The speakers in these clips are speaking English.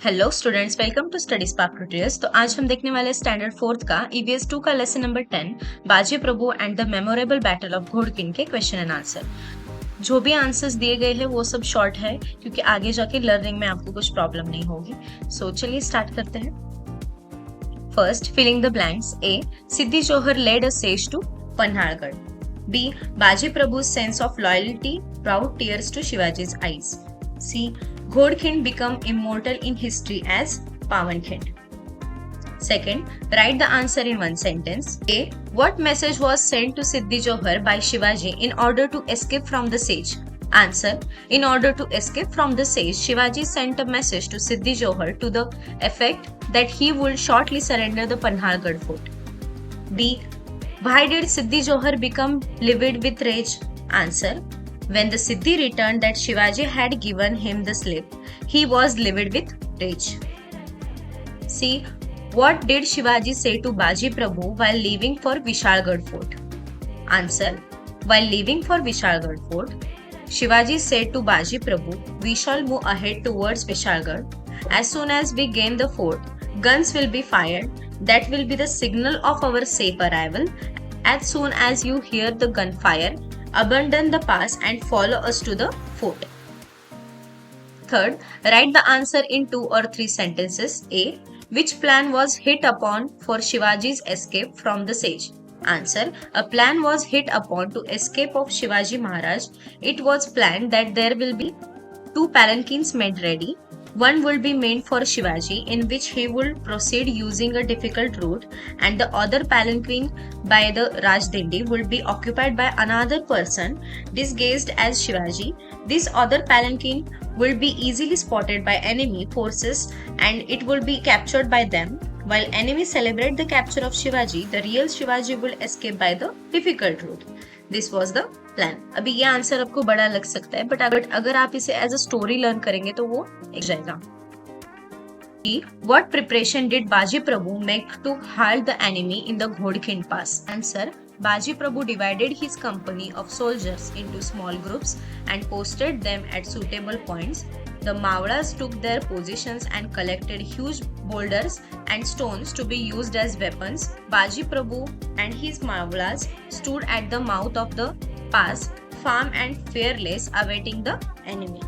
Hello students, welcome to study spark tutorials. तो आज हम देखने वाले स्टैंडर्ड 4th का ईवीएस 2 का lesson number 10 Baji Prabhu and the memorable battle of Ghodkhind के क्वेश्चन एंड आंसर। जो भी आंसर्स दिए गए हैं वो सब शॉर्ट है क्योंकि आगे जाके लर्निंग में आपको कुछ प्रॉब्लम नहीं होगी। सो चलिए स्टार्ट करते हैं। First, filling the blanks. A, Siddhi Jauhar led a siege to Panhalgarh. B, Baji Prabhu's sense of loyalty brought tears to Shivaji's eyes. C, Ghodkhind become immortal in history as Pawankhand. Second, write the answer in one sentence. A, what message was sent to Siddhi Johar by Shivaji in order to escape from the siege? Answer, in order to escape from the siege, Shivaji sent a message to Siddhi Johar to the effect that he would shortly surrender the Panhalgarh fort. B, why did Siddhi Johar become livid with rage? Answer, when the Siddhi returned that Shivaji had given him the slip, he was livid with rage. C, what did Shivaji say to Baji Prabhu while leaving for Vishalgarh fort? Answer, while leaving for Vishalgarh fort, Shivaji said to Baji Prabhu, we shall move ahead towards Vishalgarh. As soon as we gain the fort, guns will be fired. That will be the signal of our safe arrival. As soon as you hear the gunfire, abandon the pass and follow us to the fort. Third, write the answer in 2 or 3 sentences. A, which plan was hit upon for Shivaji's escape from the siege? Answer, a plan was hit upon to escape of Shivaji Maharaj. It was planned that there will be 2 palanquins made ready. One will be made for Shivaji, in which he will proceed using a difficult route, and the other palanquin by the Rajdindi will be occupied by another person disguised as Shivaji. This other palanquin will be easily spotted by enemy forces and it will be captured by them. While enemies celebrate the capture of Shivaji, the real Shivaji will escape by the difficult route. This was the plan. अभी ये answer आपको बड़ा लग सकता है but अगर आप इसे एज अ स्टोरी लर्न करेंगे तो वो एक जाएगा। What preparation did Baji Prabhu make to halt the enemy in the Ghodkhind Pass? Answer, Baji Prabhu divided his company of soldiers into small groups and posted them at suitable points. The Mawlas took their positions and collected huge boulders and stones to be used as weapons. Baji Prabhu and his Mawlas stood at the mouth of the pass, firm and fearless, awaiting the enemy.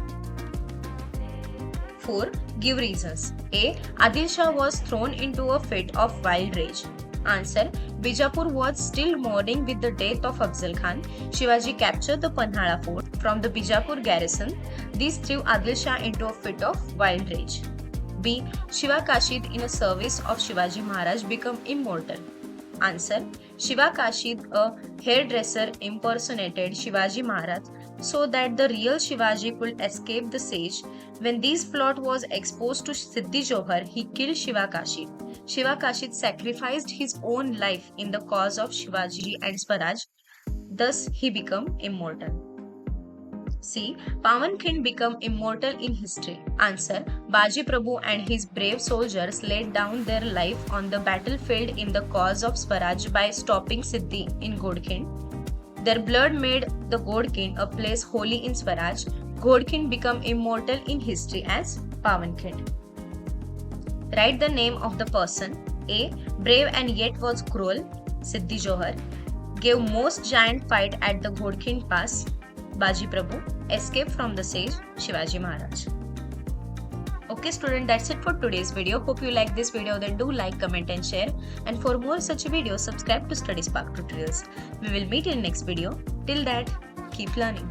4. Give reasons. A, Adil Shah was thrown into a fit of wild rage. Answer, Bijapur was still mourning with the death of Afzal Khan. Shivaji captured the Panhala fort from the Bijapur garrison. This threw Adil Shah into a fit of wild rage. B, Shiva Kashid in a service of Shivaji Maharaj become immortal. Answer, Shiva Kashid, a hairdresser, impersonated Shivaji Maharaj so that the real Shivaji could escape the siege. When this plot was exposed to Siddhi Johar, he killed Shiva Kashid. Shiva Kashid sacrificed his own life in the cause of Shivaji and Swaraj. Thus, he became immortal. C, Pawankhand become immortal in history. Answer, Baji Prabhu and his brave soldiers laid down their life on the battlefield in the cause of Swaraj by stopping Siddhi in Ghodkhind. Their blood made the Ghodkhind a place holy in Swaraj. Ghodkhind become immortal in history as Pawankhand. Write the name of the person. A, brave and yet was cruel, Siddhi Johar. Gave most giant fight at the Ghodkhind Pass, Baji Prabhu. Escape from the siege, Shivaji Maharaj. Okay student, that's it for today's video. Hope you like this video. Then do like, comment and share. And for more such videos, subscribe to Study Spark Tutorials. We will meet in next video. Till that, keep learning.